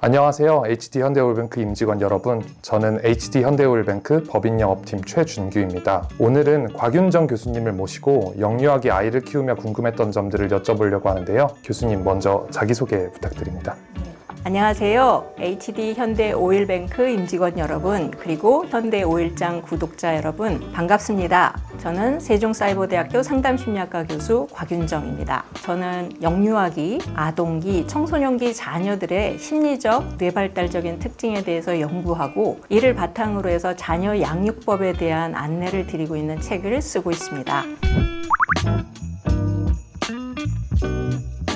안녕하세요. HD현대오일뱅크 임직원 여러분. 저는 HD현대오일뱅크 법인영업팀 최준규입니다. 오늘은 곽윤정 교수님을 모시고 영유아기 아이를 키우며 궁금했던 점들을 여쭤보려고 하는데요. 교수님 먼저 자기소개 부탁드립니다. 안녕하세요. HD현대오일뱅크 임직원 여러분, 그리고 현대오일장 구독자 여러분, 반갑습니다. 저는 세종사이버대학교 상담심리학과 교수 곽윤정입니다. 저는 영유아기, 아동기, 청소년기 자녀들의 심리적, 뇌발달적인 특징에 대해서 연구하고 이를 바탕으로 해서 자녀 양육법에 대한 안내를 드리고 있는 책을 쓰고 있습니다.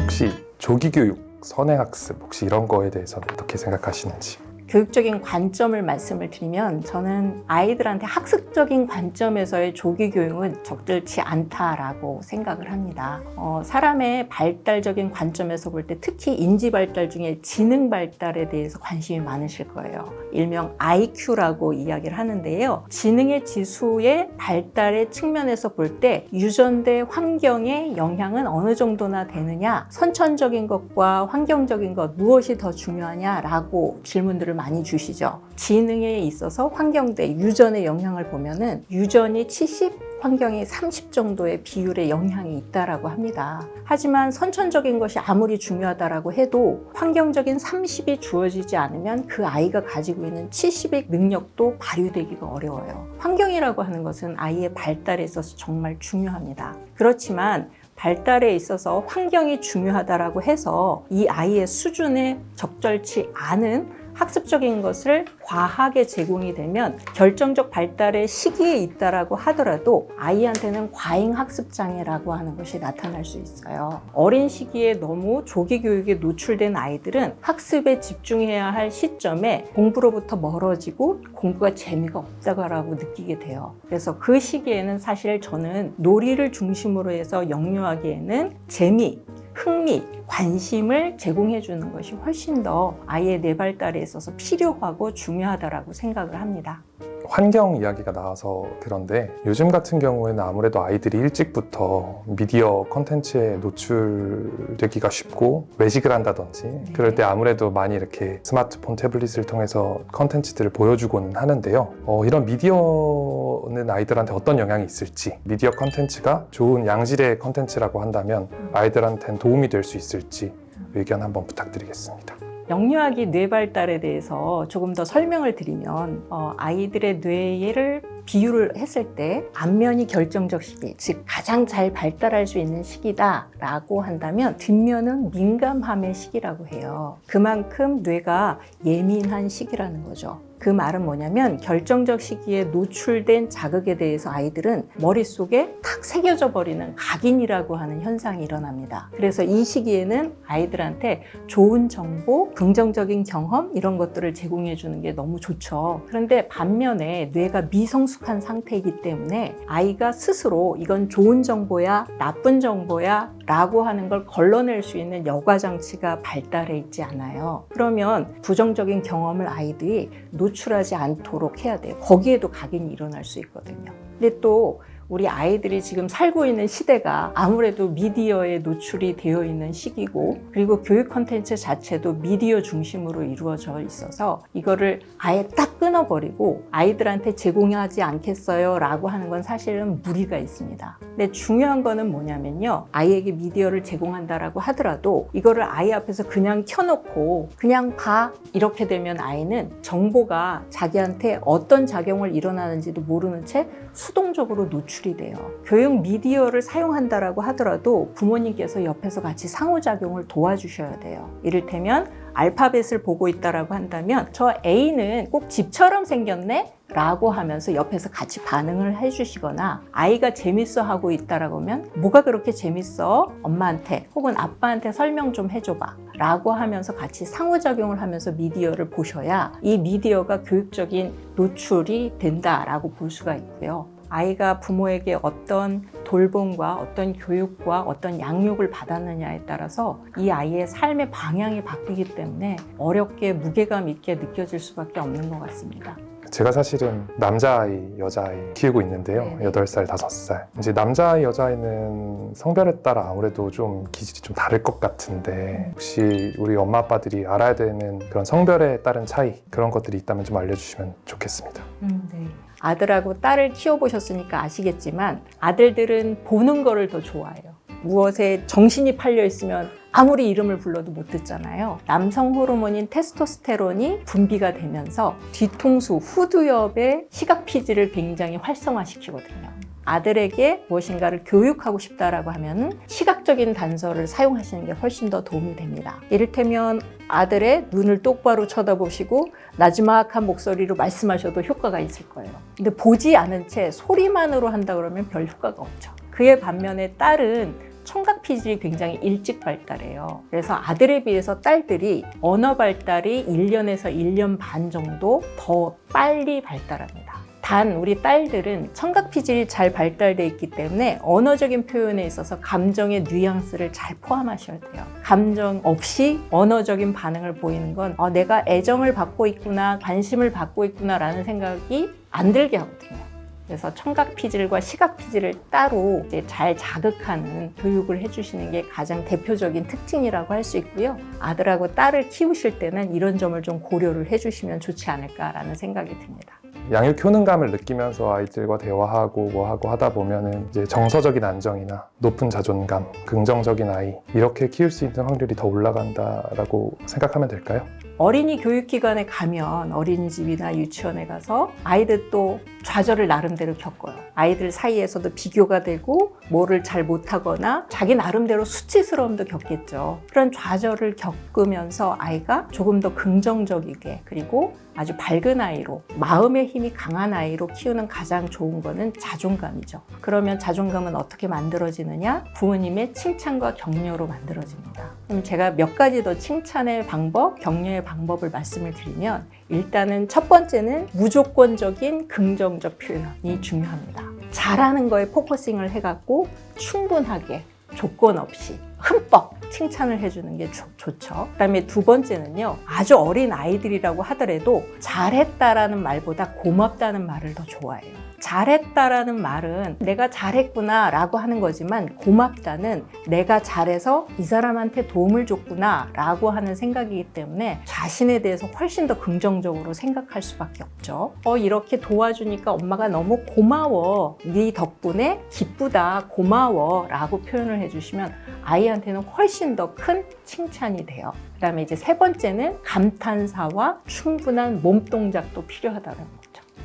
혹시 조기교육, 선행학습 혹시 이런 거에 대해서는 어떻게 생각하시는지? 교육적인 관점을 말씀을 드리면 저는 아이들한테 학습적인 관점에서의 조기 교육은 적절치 않다라고 생각을 합니다. 사람의 발달적인 관점에서 볼 때 특히 인지 발달 중에 지능 발달에 대해서 관심이 많으실 거예요. 일명 IQ라고 이야기를 하는데요. 지능의 지수의 발달의 측면에서 볼 때 유전대 환경의 영향은 어느 정도나 되느냐, 선천적인 것과 환경적인 것 무엇이 더 중요하냐라고 질문들을 많이 주시죠. 지능에 있어서 환경대, 유전의 영향을 보면은 유전이 70, 환경이 30 정도의 비율의 영향이 있다라고 합니다. 하지만 선천적인 것이 아무리 중요하다라고 해도 환경적인 30이 주어지지 않으면 그 아이가 가지고 있는 70의 능력도 발휘되기가 어려워요. 환경이라고 하는 것은 아이의 발달에 있어서 정말 중요합니다. 그렇지만 발달에 있어서 환경이 중요하다라고 해서 이 아이의 수준에 적절치 않은 학습적인 것을 과하게 제공이 되면 결정적 발달의 시기에 있다라고 하더라도 아이한테는 과잉 학습 장애라고 하는 것이 나타날 수 있어요. 어린 시기에 너무 조기 교육에 노출된 아이들은 학습에 집중해야 할 시점에 공부로부터 멀어지고 공부가 재미가 없다고 느끼게 돼요. 그래서 그 시기에는 사실 저는 놀이를 중심으로 해서 영유아기에는 재미, 흥미, 관심을 제공해 주는 것이 훨씬 더 아이의 뇌발달에 있어서 필요하고 중요하다고 생각을 합니다. 환경 이야기가 나와서 그런데 요즘 같은 경우에는 아무래도 아이들이 일찍부터 미디어 콘텐츠에 노출되기가 쉽고 외식을 한다든지 그럴 때 아무래도 많이 이렇게 스마트폰, 태블릿을 통해서 콘텐츠들을 보여주고는 하는데요. 이런 미디어는 아이들한테 어떤 영향이 있을지, 미디어 콘텐츠가 좋은 양질의 콘텐츠라고 한다면 아이들한테는 도움이 될 수 있을지 의견 한번 부탁드리겠습니다. 영유아기 뇌발달에 대해서 조금 더 설명을 드리면 아이들의 뇌를 비유를 했을 때 앞면이 결정적 시기, 즉 가장 잘 발달할 수 있는 시기다라고 한다면 뒷면은 민감함의 시기라고 해요. 그만큼 뇌가 예민한 시기라는 거죠. 그 말은 뭐냐면 결정적 시기에 노출된 자극에 대해서 아이들은 머릿속에 탁 새겨져 버리는 각인이라고 하는 현상이 일어납니다. 그래서 이 시기에는 아이들한테 좋은 정보, 긍정적인 경험 이런 것들을 제공해 주는 게 너무 좋죠. 그런데 반면에 뇌가 미성숙한 상태이기 때문에 아이가 스스로 이건 좋은 정보야, 나쁜 정보야 라고 하는 걸 걸러낼 수 있는 여과장치가 발달해 있지 않아요. 그러면 부정적인 경험을 아이들이 노출하지 않도록 해야 돼요. 거기에도 각인이 일어날 수 있거든요. 근데 또 우리 아이들이 지금 살고 있는 시대가 아무래도 미디어에 노출이 되어 있는 시기고 그리고 교육 콘텐츠 자체도 미디어 중심으로 이루어져 있어서 이거를 아예 딱 끊어버리고 아이들한테 제공하지 않겠어요 라고 하는 건 사실은 무리가 있습니다. 근데 중요한 거는 뭐냐면요. 아이에게 미디어를 제공한다라고 하더라도 이거를 아이 앞에서 그냥 켜놓고 그냥 봐 이렇게 되면 아이는 정보가 자기한테 어떤 작용을 일어나는지도 모르는 채 수동적으로 노출이 돼요. 교육 미디어를 사용한다라고 하더라도 부모님께서 옆에서 같이 상호작용을 도와주셔야 돼요. 이를테면 알파벳을 보고 있다라고 한다면 저 A는 꼭 집처럼 생겼네? 라고 하면서 옆에서 같이 반응을 해주시거나 아이가 재밌어 하고 있다라고 하면 뭐가 그렇게 재밌어? 엄마한테 혹은 아빠한테 설명 좀 해줘봐 라고 하면서 같이 상호작용을 하면서 미디어를 보셔야 이 미디어가 교육적인 노출이 된다라고 볼 수가 있고요. 아이가 부모에게 어떤 돌봄과 어떤 교육과 어떤 양육을 받았느냐에 따라서 이 아이의 삶의 방향이 바뀌기 때문에 어렵게 무게감 있게 느껴질 수밖에 없는 것 같습니다. 제가 사실은 남자아이, 여자아이 키우고 있는데요. 네네. 8살, 5살. 이제 남자아이, 여자아이는 성별에 따라 아무래도 좀 기질이 좀 다를 것 같은데 혹시 우리 엄마 아빠들이 알아야 되는 그런 성별에 따른 차이 그런 것들이 있다면 좀 알려주시면 좋겠습니다. 네. 아들하고 딸을 키워보셨으니까 아시겠지만 아들들은 보는 거를 더 좋아해요. 무엇에 정신이 팔려 있으면 아무리 이름을 불러도 못 듣잖아요. 남성 호르몬인 테스토스테론이 분비가 되면서 뒤통수, 후두엽의 시각 피지를 굉장히 활성화시키거든요. 아들에게 무엇인가를 교육하고 싶다라고 하면 시각적인 단서를 사용하시는 게 훨씬 더 도움이 됩니다. 이를테면 아들의 눈을 똑바로 쳐다보시고 나지막한 목소리로 말씀하셔도 효과가 있을 거예요. 근데 보지 않은 채 소리만으로 한다 그러면 별 효과가 없죠. 그에 반면에 딸은 청각 피질이 굉장히 일찍 발달해요. 그래서 아들에 비해서 딸들이 언어 발달이 1년에서 1년 반 정도 더 빨리 발달합니다. 단 우리 딸들은 청각 피질이 잘 발달되어 있기 때문에 언어적인 표현에 있어서 감정의 뉘앙스를 잘 포함하셔야 돼요. 감정 없이 언어적인 반응을 보이는 건 내가 애정을 받고 있구나, 관심을 받고 있구나 라는 생각이 안 들게 하거든요. 그래서 청각 피질과 시각 피질을 따로 이제 잘 자극하는 교육을 해주시는 게 가장 대표적인 특징이라고 할 수 있고요. 아들하고 딸을 키우실 때는 이런 점을 좀 고려를 해주시면 좋지 않을까라는 생각이 듭니다. 양육 효능감을 느끼면서 아이들과 대화하고 뭐하고 하다 보면은 이제 정서적인 안정이나 높은 자존감, 긍정적인 아이 이렇게 키울 수 있는 확률이 더 올라간다라고 생각하면 될까요? 어린이 교육기관에 가면 어린이집이나 유치원에 가서 아이들 또 좌절을 나름대로 겪어요. 아이들 사이에서도 비교가 되고 뭐를 잘 못하거나 자기 나름대로 수치스러움도 겪겠죠. 그런 좌절을 겪으면서 아이가 조금 더 긍정적이게 그리고 아주 밝은 아이로 마음의 힘이 강한 아이로 키우는 가장 좋은 거는 자존감이죠. 그러면 자존감은 어떻게 만들어지느냐? 부모님의 칭찬과 격려로 만들어집니다. 그럼 제가 몇 가지 더 칭찬의 방법, 격려의 방법을 말씀을 드리면 일단은 첫 번째는 무조건적인 긍정적 표현이 중요합니다. 잘하는 거에 포커싱을 해갖고 충분하게 조건 없이 흠뻑 칭찬을 해주는 게 좋죠. 그다음에 두 번째는요. 아주 어린 아이들이라고 하더라도 잘했다라는 말보다 고맙다는 말을 더 좋아해요. 잘했다라는 말은 내가 잘했구나 라고 하는 거지만 고맙다는 내가 잘해서 이 사람한테 도움을 줬구나 라고 하는 생각이기 때문에 자신에 대해서 훨씬 더 긍정적으로 생각할 수밖에 없죠. 이렇게 도와주니까 엄마가 너무 고마워, 네 덕분에 기쁘다, 고마워 라고 표현을 해주시면 아이한테는 훨씬 더 큰 칭찬이 돼요. 그 다음에 이제 세 번째는 감탄사와 충분한 몸동작도 필요하다는 거죠.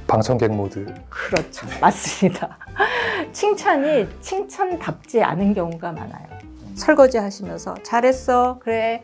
방청객 모드. 그렇죠. 맞습니다. 칭찬이 칭찬답지 않은 경우가 많아요. 설거지 하시면서 잘했어, 그래,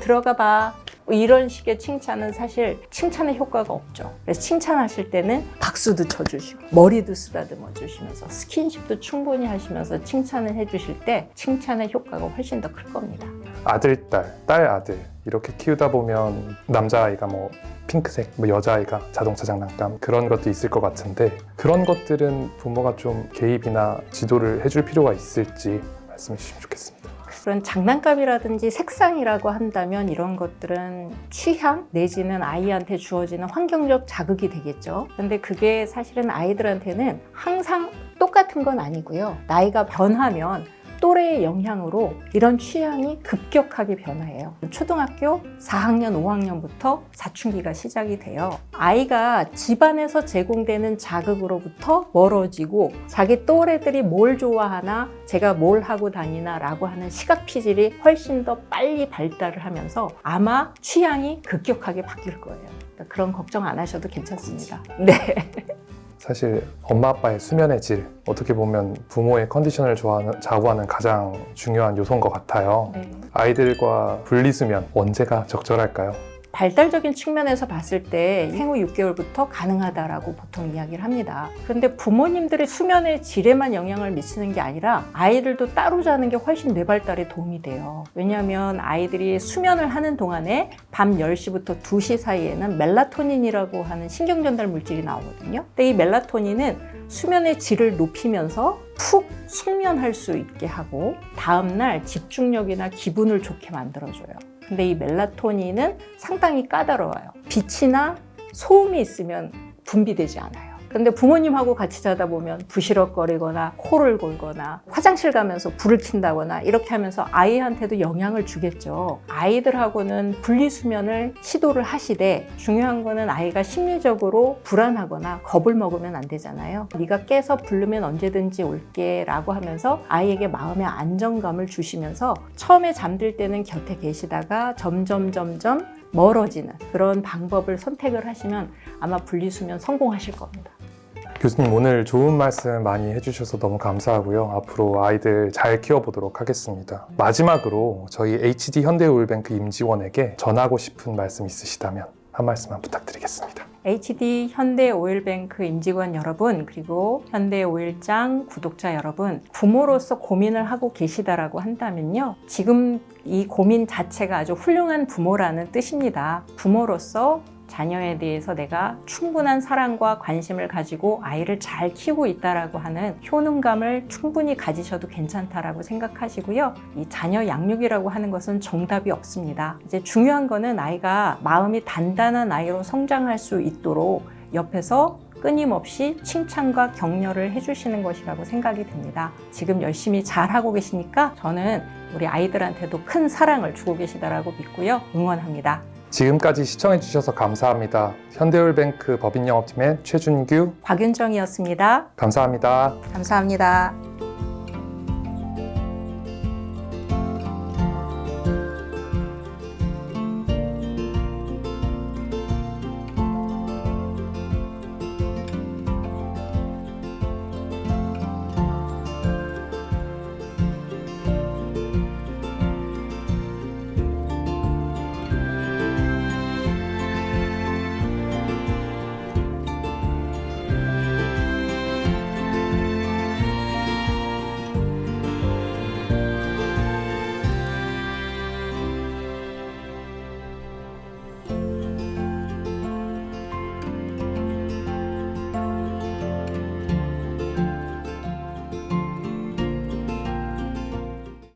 들어가 봐. 이런 식의 칭찬은 사실 칭찬의 효과가 없죠. 그래서 칭찬하실 때는 박수도 쳐주시고 머리도 쓰다듬어 주시면서 스킨십도 충분히 하시면서 칭찬을 해주실 때 칭찬의 효과가 훨씬 더 클 겁니다. 아들, 딸, 아들 이렇게 키우다 보면 남자아이가 뭐 핑크색, 뭐 여자아이가 자동차 장난감 그런 것도 있을 것 같은데 그런 것들은 부모가 좀 개입이나 지도를 해줄 필요가 있을지 말씀해 주시면 좋겠습니다. 그런 장난감이라든지 색상이라고 한다면 이런 것들은 취향 내지는 아이한테 주어지는 환경적 자극이 되겠죠. 근데 그게 사실은 아이들한테는 항상 똑같은 건 아니고요. 나이가 변하면 또래의 영향으로 이런 취향이 급격하게 변화해요. 초등학교 4학년, 5학년부터 사춘기가 시작이 돼요. 아이가 집안에서 제공되는 자극으로부터 멀어지고 자기 또래들이 뭘 좋아하나 제가 뭘 하고 다니나 라고 하는 시각 피질이 훨씬 더 빨리 발달을 하면서 아마 취향이 급격하게 바뀔 거예요. 그런 걱정 안 하셔도 괜찮습니다. 네. 사실 엄마 아빠의 수면의 질 어떻게 보면 부모의 컨디션을 좌우하는 가장 중요한 요소인 것 같아요. 네. 아이들과 분리수면 언제가 적절할까요? 발달적인 측면에서 봤을 때 생후 6개월부터 가능하다라고 보통 이야기를 합니다. 그런데 부모님들의 수면의 질에만 영향을 미치는 게 아니라 아이들도 따로 자는 게 훨씬 뇌 발달에 도움이 돼요. 왜냐하면 아이들이 수면을 하는 동안에 밤 10시부터 2시 사이에는 멜라토닌이라고 하는 신경전달 물질이 나오거든요. 근데 이 멜라토닌은 수면의 질을 높이면서 푹 숙면할 수 있게 하고 다음날 집중력이나 기분을 좋게 만들어줘요. 근데 이 멜라토닌은 상당히 까다로워요. 빛이나 소음이 있으면 분비되지 않아요. 근데 부모님하고 같이 자다 보면 부시럭거리거나 코를 골거나 화장실 가면서 불을 킨다거나 이렇게 하면서 아이한테도 영향을 주겠죠. 아이들하고는 분리수면을 시도를 하시되 중요한 거는 아이가 심리적으로 불안하거나 겁을 먹으면 안 되잖아요. 네가 깨서 부르면 언제든지 올게 라고 하면서 아이에게 마음의 안정감을 주시면서 처음에 잠들 때는 곁에 계시다가 점점 멀어지는 그런 방법을 선택을 하시면 아마 분리수면 성공하실 겁니다. 교수님 오늘 좋은 말씀 많이 해주셔서 너무 감사하고요. 앞으로 아이들 잘 키워보도록 하겠습니다. 마지막으로 저희 HD 현대오일뱅크 임직원에게 전하고 싶은 말씀 있으시다면 한 말씀만 부탁드리겠습니다. HD 현대오일뱅크 임직원 여러분, 그리고 현대오일장 구독자 여러분, 부모로서 고민을 하고 계시다라고 한다면요. 지금 이 고민 자체가 아주 훌륭한 부모라는 뜻입니다. 부모로서 자녀에 대해서 내가 충분한 사랑과 관심을 가지고 아이를 잘 키우고 있다라고 하는 효능감을 충분히 가지셔도 괜찮다라고 생각하시고요. 이 자녀 양육이라고 하는 것은 정답이 없습니다. 이제 중요한 거는 아이가 마음이 단단한 아이로 성장할 수 있도록 옆에서 끊임없이 칭찬과 격려를 해주시는 것이라고 생각이 듭니다. 지금 열심히 잘하고 계시니까 저는 우리 아이들한테도 큰 사랑을 주고 계시다라고 믿고요. 응원합니다. 지금까지 시청해주셔서 감사합니다. 현대오일뱅크 법인영업팀의 최준규, 곽윤정이었습니다. 감사합니다. 감사합니다.